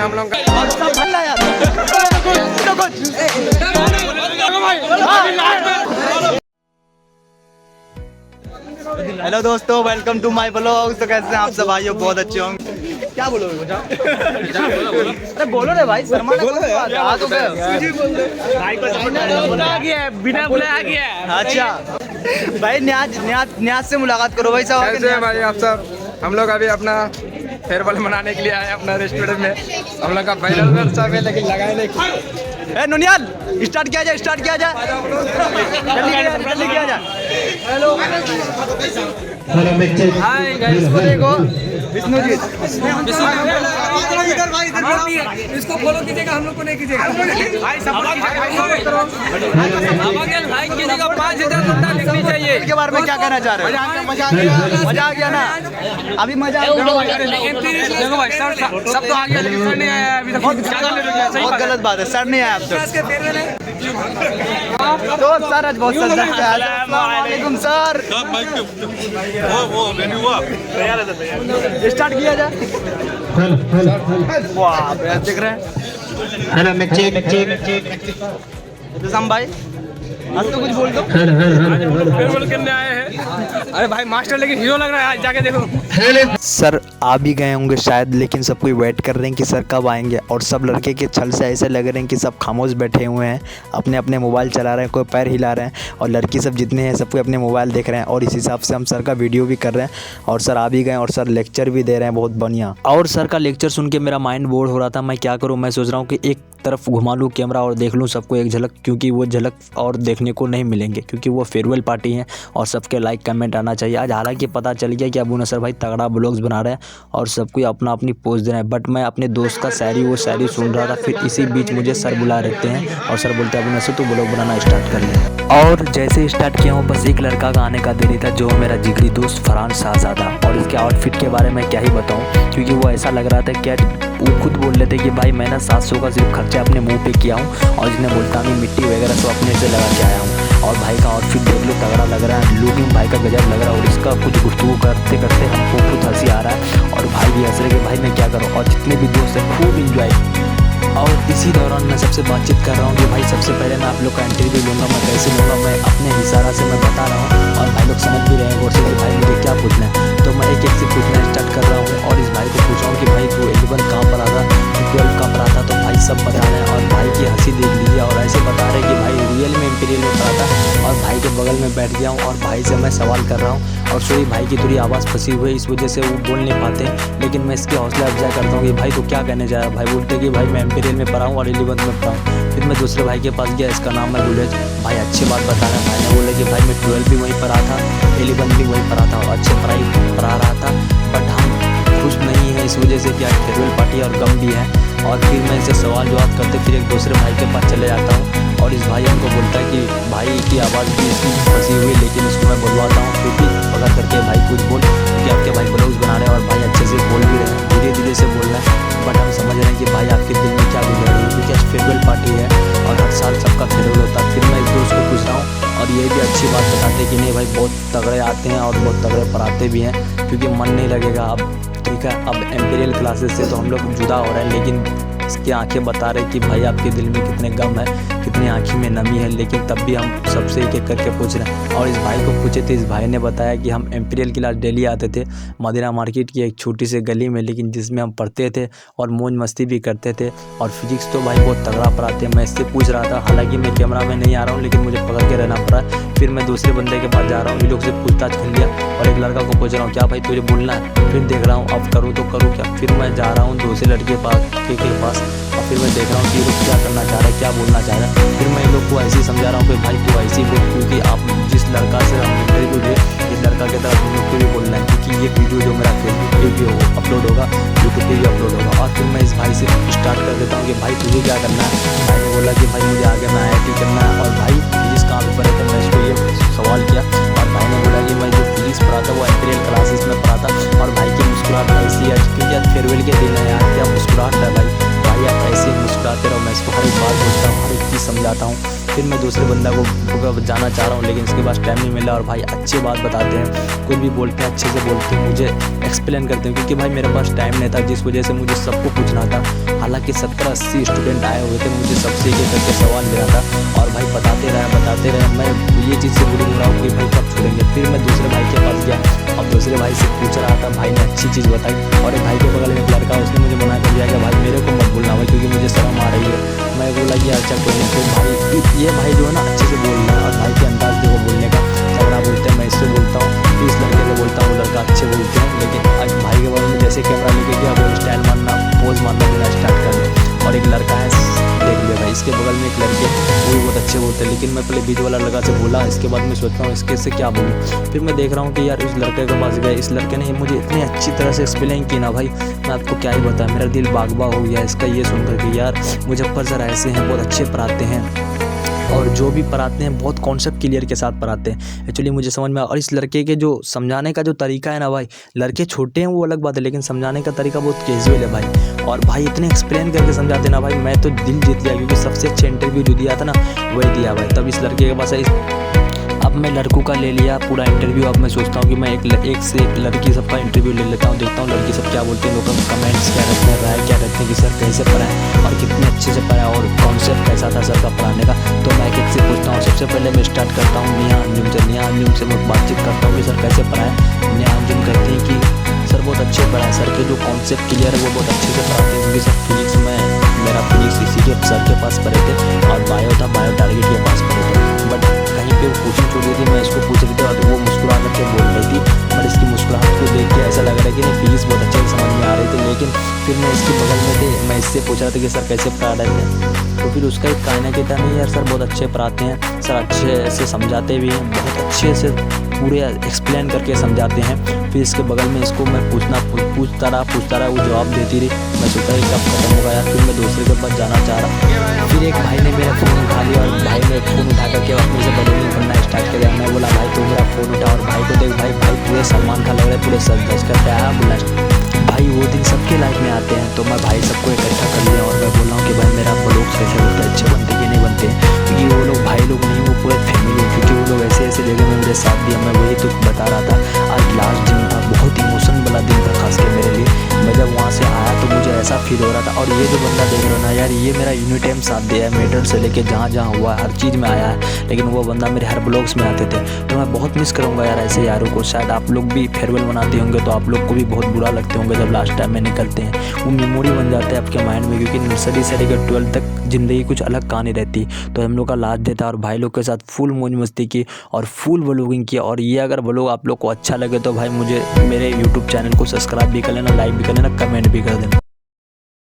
हम लोग का। हेलो दोस्तों, वेलकम टू माय ब्लॉग। तो कैसे हैं आप सब भाइयों? बहुत अच्छे होंगे। क्या बोलोगे? अरे बोलो रे भाई, शर्मा बिना बुलाए आ गया। अच्छा भाई, न्याज से मुलाकात करो भाई साहब। कैसे हैं भाई आप सब? हम लोग अभी अपना फेयरवेल मनाने के लिए आए हैं अपना रेस्टोरेंट में। हम लोग का पहला सब है लेकिन लगाए नहीं। नोनियाल, स्टार्ट किया जाए, जल्दी किया जाए। हेलो हाय गाइस, इसको देखो, विष्णुजीत। इसको फॉलो कीजिएगा, हम लोग को नहीं कीजिएगा भाई। लाइक कीजिएगा, 5000 घंटा लिखनी चाहिए। इसके बारे में क्या कहना चाह रहे हो? मजा आ गया ना? अभी मजा आ गया। देखो भाई, सर सब तो आ गया लेकिन सर नहीं आया अभी तक। बहुत गलत बात है, सर नहीं आया अब तक। तो सर आज बहुत सर। अस्सलामुअलैकुम सर। स्टार्ट किया जाए। वाह देख रहे हैं। भाई आज तो कुछ बोल दो। फेयरवेल करने आए हैं। अरे भाई मास्टर लेकिन हीरो लग रहा है, जाके देखो। सर आ भी गए होंगे शायद, लेकिन सब कोई वेट कर रहे हैं कि सर कब आएंगे। और सब लड़के के छल से ऐसे लग रहे हैं कि सब खामोश बैठे हुए हैं, अपने अपने मोबाइल चला रहे हैं, कोई पैर हिला रहे हैं। और लड़की सब जितने हैं सबको अपने मोबाइल देख रहे हैं। और इस हिसाब से हम सर का वीडियो भी कर रहे हैं। और सर आ भी गए और सर लेक्चर भी दे रहे हैं बहुत बढ़िया। और सर का लेक्चर सुन के मेरा माइंड बोर हो रहा था। मैं क्या करूँ, मैं सोच रहा हूँ कि एक तरफ घुमा लूँ कैमरा और देख लूँ सबको एक झलक, क्योंकि वो झलक और देखने को नहीं मिलेंगे, क्योंकि वो फेयरवेल पार्टी है और सबके लाइक कमेंट आना चाहिए। आज हालांकि पता चल गया कि अबू नसर भाई तगड़ा ब्लॉग्स बना रहे हैं और सबको अपना अपनी पोस्ट दे रहे हैं। बट मैं अपने दोस्त का वो शायरी सुन रहा था, फिर इसी बीच मुझे सर बुला रहते हैं और सर बोलते हैं अबू नसर तू ब्लॉग बनाना स्टार्ट कर ले। और जैसे स्टार्ट किया हूँ, बस एक लड़का का आने का देरी था, जो मेरा जिगरी दोस्त फरहान शाहजादा। और इसके आउटफिट के बारे में क्या ही बताऊँ, क्योंकि वो ऐसा लग रहा था क्या वो खुद बोल रहे थे कि भाई मैं ना 700 का सिर्फ खर्चा अपने मुंह पे किया हूँ और इसने मुल्तानी मिट्टी वगैरह तो अपने से लगा के आया हूँ। और भाई का आउटफिट देख लो, तगड़ा लग रहा है, लुकिंग भाई का गजब लग रहा है। और इसका कुछ गुफ्तगू करते करते हमको खुद हंसी आ रहा है और भाई भी हंस रहे कि भाई मैं क्या करूँ। और जितने भी दोस्त हैं खूब इंजॉय। और इसी दौरान मैं सबसे बातचीत कर रहा हूँ कि भाई सबसे पहले मैं आप लोग का इंटरव्यू लूँगा, मैं कैसे लूँगा, मैं अपने इशारा से मैं बता रहा हूँ और भाई लोग समझ भी रहे हैं। और से भाई मुझे क्या पूछना है, तो मैं एक से पूछना स्टार्ट कर रहा हूँ। और इस भाई को पूछा हूँ कि भाई तू 11 कहाँ पर आता, 12 कहाँ पर आता, तो भाई सब बता रहे हैं। और भाई की हंसी देख लीजिए और ऐसे बता रहे हैं कि भाई रियल में इंपीरियल में पढ़ा था। और भाई के बगल में बैठ गया हूँ और भाई से मैं सवाल कर रहा हूँ और सॉरी भाई की थोड़ी आवाज़ फंसी हुई है, इस वजह से वो बोल नहीं पाते। लेकिन मैं इसकी हौसला अफजाई करता हूँ कि भाई तो क्या कहने जा रहा है। भाई बोलते कि भाई मैं इंपीरियल में पढ़ा हूँ और 11th में पढ़ा हूँ। फिर मैं दूसरे भाई के पास गया, इसका नाम है बुलेट। भाई अच्छी बात बता रहे हैं। भाई ने बोला कि भाई मैं 12 भी वहीं पढ़ा था, 11 भी वहीं पढ़ा था और अच्छे पढ़ाई पढ़ा रहा था। बट हम खुश नहीं हैं इस वजह से कि आज फेयरवेल पार्टी और गम भी है। और फिर मैं इसे सवाल जवाब करते फिर एक दूसरे भाई के पास चले जाता हूँ और इस भाई हमको बोलता है कि भाई की आवाज़ भी इसकी फंसी हुई, लेकिन इसको मैं बुलवाता हूँ फिर भी पकड़ करके भाई कुछ बोल कि आपके भाई ब्लॉग्स बना रहे हैं। और भाई अच्छे से बोल भी रहे हैं, धीरे धीरे से बोल रहे हैं। बट हम समझ रहे हैं कि भाई आपके दिल में क्या गुजर रही है, क्योंकि आज फेयरवेल पार्टी है और हर साल सबका फेयरवेल होता है। फिर मैं इस दोस्त को पूछ रहा हूँ और ये भी अच्छी बात बताते कि नहीं भाई बहुत तगड़े आते हैं और बहुत तगड़े पढ़ाते भी हैं, क्योंकि मन नहीं लगेगा अब। ठीक है, अब एम्पीरियल क्लासेस से तो हम लोग जुदा हो रहे हैं, लेकिन इसकी आंखें बता रहे कि भाई आपके दिल में कितने गम है, कितनी आंखी में नमी है। लेकिन तब भी हम सबसे एक एक करके पूछ रहे हैं। और इस भाई को पूछे थे, इस भाई ने बताया कि हम एम्पीरियल क्लास डेली आते थे मदीना मार्केट की एक छोटी सी गली में, लेकिन जिसमें हम पढ़ते थे और मौज मस्ती भी करते थे। और फिजिक्स तो भाई बहुत तगड़ा पढ़ाते हैं। मैं इससे पूछ रहा था, हालांकि मैं कैमरा में नहीं आ रहा हूँ, लेकिन मुझे पकड़ के रहना पड़ा। फिर मैं दूसरे बंदे के पास जा रहा हूँ, इन लोग से पूछताछ कर लिया और एक लड़का को पूछ रहा हूँ क्या भाई तुझे बोलना है। फिर देख रहा हूँ अब करूँ तो करूँ क्या। फिर मैं जा रहा हूँ दूसरे लड़के के पास और फिर मैं देख रहा हूँ कि ये लोग क्या करना चाह रहा है, क्या बोलना चाह रहा है। फिर मैं इन लोग को ऐसे ही समझा रहा हूँ कि भाई तू ऐसे ही बोल, क्योंकि आप जिस लड़का से हम इंटरव्यू लिए इस लड़का की तरफ हम लोग को भी बोलना है, क्योंकि ये वीडियो जो मेरा फेसबुक पे भी अपलोड होगा, यूट्यूब पे भी अपलोड होगा। और फिर मैं इस भाई से स्टार्ट कर देता हूँ कि भाई तुझे क्या करना है। भाई ने बोला कि भाई मुझे आगे में IIT करना है। और भाई फिजिक्स कहाँ पे पढ़े थे, मैं इसको ये सवाल किया और भाई ने बोला कि मैं जो फिजिक्स पढ़ा था वो एम्पीरियल क्लासेस में पढ़ा था। और भाई की मुस्कुराहट ऐसी है, क्योंकि आज फेयरवेल के दिन है यार, क्या मुस्कुराहट है भाई। भाई आप ऐसे मुस्कुराते रहो, मैं इसको हर एक बार बोलता हूँ, हर एक चीज़ समझाता हूँ। फिर मैं दूसरे बंदा को जाना चाह रहा हूँ, लेकिन इसके पास टाइम नहीं मिला। और भाई अच्छी बात बताते हैं, कुछ भी बोलते हैं अच्छे से बोलते हैं, मुझे एक्सप्लेन करते हैं, क्योंकि भाई मेरे पास टाइम नहीं था, जिस वजह से मुझे सबको पूछना था। हालांकि 70-80 स्टूडेंट आए हुए थे, मुझे सबसे एक करके सवाल मिला था। और भाई बताते रहे मैं ये चीज़ से बुरी हो रहा हूँ कि भाई कब छोड़ेंगे। फिर मैं दूसरे भाई के पास गया और दूसरे भाई से पूछ रहा था, भाई ने अच्छी चीज़ बताई। और एक भाई के बगल में एक लड़का, उसने मुझे मना कर दिया कि भाई मेरे को मत बोलना भाई, क्योंकि मुझे शर्म आ रही है। मैं बोला कि अच्छा कोई नहीं। फिर भाई ये भाई जो है ना अच्छे से बोल रहा है, और भाई के अंदाज देखो बोलने का, झगड़ा बोलते हैं, मैं इससे बोलता हूँ, फिर इस लड़के से बोलता हूँ, लड़का अच्छे बोलते हैं। लेकिन आज भाई के बगल में जैसे कैमरा लेके गया, वो स्टाइल मारना, पोज मारना देना स्टार्ट कर दिया। और एक लड़का है, देख लिया भाई, इसके बगल में एक लड़के, वो भी बहुत अच्छे बोलते हैं। लेकिन मैं पहले बीच वाला लड़का से बोला, इसके बाद मैं सोचता हूँ इसके से क्या बोलूँ। फिर मैं देख रहा हूँ कि यार इस लड़के के पास गए, इस लड़के ने मुझे इतनी अच्छी तरह से एक्सप्लेन की ना भाई, मैं आपको क्या ही बताऊँ, मेरा दिल बागबा हो गया इसका ये सुनकर कि यार मुजफ्फर सर ऐसे हैं, बहुत अच्छे पढ़ाते हैं, और जो भी पढ़ाते हैं बहुत कॉन्सेप्ट क्लियर के साथ पढ़ाते हैं। एक्चुअली मुझे समझ में। और इस लड़के के जो समझाने का जो तरीका है ना भाई, लड़के छोटे हैं वो अलग बात है, लेकिन समझाने का तरीका बहुत कैजुअल है भाई। और भाई इतने एक्सप्लेन करके समझाते ना भाई, मैं तो दिल जीत लिया, क्योंकि सबसे अच्छा इंटरव्यू जो दिया था ना वही दिया भाई। तब इस लड़के के पास अब मैं लड़कों का ले लिया पूरा इंटरव्यू। अब मैं सोचता हूँ कि मैं एक से एक लड़की सबका इंटरव्यू ले लेता हूँ, देखता हूँ लड़की सब क्या बोलते हैं, लोगों का कमेंट्स क्या रहते हैं, राय क्या रहते हैं कि सर कैसे पढ़ाएं और कितने अच्छे से पढ़ाएं और कॉन्सेप्ट कैसा था सर का पढ़ाने का। तो मैं एक से पूछता हूँ। सबसे पहले मैं स्टार्ट करता हूँ नेहा अंजुम से। नेहा अंजुम से मैं बातचीत करता हूँ कि सर कैसे पढ़ाएं। नेहा अंजुम कहती हैं कि सर बहुत अच्छे पढ़ाएं, सर के जो कॉन्सेप्ट क्लियर है वो बहुत अच्छे से पढ़ाते हैं, क्योंकि सर फिजिक्स में मेरा फिजिक्स इसी के सर के पास पढ़े थे, और बायो था, बायो टारगेट के पास पढ़े थे। बट कहीं पे वो पूछनी छोड़ दी थी, मैं इसको पूछ रही थी और वो मुस्कुरा करके बोल रही थी। बट इसकी मुस्कुराहट को देख के ऐसा लग रहा है कि नहीं फिजिक्स बहुत अच्छे से समझ में आ रही थी। लेकिन फिर मैं इसके बगल में थे, मैं इससे पूछ रहा था कि सर कैसे पढ़ा रहे थे, तो फिर उसका एक कहना कि था नहीं यार सर बहुत अच्छे पढ़ाते हैं, सर अच्छे से समझाते भी हैं, बहुत अच्छे से पूरे एक्सप्लेन करके समझाते हैं। फिर इसके बगल में इसको मैं पूछता रहा, वो जवाब देती रही। मैं सोचा कि कब खत्म होगा यार, फिर मैं दूसरे के पास जाना चाह रहा। फिर एक भाई ने मेरा फ़ोन उठा लिया, और भाई ने फ़ोन उठा करके अपने से बलूनिंग करना स्टार्ट किया। मैं बोला भाई तू मेरा फ़ोन उठा, और भाई को देख भाई पूरे सलमान खान लग रहे, पूरे सज धज करके आया। बोला भाई वो दिन सबके लाइफ में आते हैं। तो मैं भाई सबको इकट्ठा कर लिया, और मैं बोल रहा हूँ कि भाई मेरा ब्लॉग्स कैसे बनते हैं, अच्छे बनते कि नहीं बनते, क्योंकि वो लोग भाई लोग नहीं, वो पूरे फैमिली है, क्योंकि वो लोग ऐसे जगह में मेरे साथ दिया। मैं वही तो बता रहा था, आज लास्ट दिन था, बहुत इमोशन वाला दिन था खास कर मेरे लिए। मैं जब वहाँ से आया तो मुझे ऐसा फील हो रहा था। और ये जो बंदा देख रहे हो ना यार, ये मेरा यूनिट टाइम साथ दिया है, मेडल से लेके जहाँ हुआ हर चीज़ में आया है, लेकिन वो बंदा मेरे हर ब्लॉग्स में आते थे। तो मैं बहुत मिस करूँगा यार ऐसे यारों को। शायद आप लोग भी फेयरवेल मनाते होंगे तो आप लोग को भी बहुत बुरा लगते होंगे जब लास्ट टाइम में निकलते हैं। वो मेमोरी बन जाता है आपके माइंड में, क्योंकि नर्सरी से लेकर 12 तक ज़िंदगी कुछ अलग कहानी रहती। तो हम लोग का लास्ट डे था, और भाई लोग के साथ फुल मौज मस्ती की और फुल व्लॉगिंग की। और ये अगर व्लॉग आप लोग को अच्छा लगे तो भाई मुझे मेरे यूट्यूब चैनल को सब्सक्राइब भी कर लेना, लाइक भी कर लेना, कमेंट भी कर देना।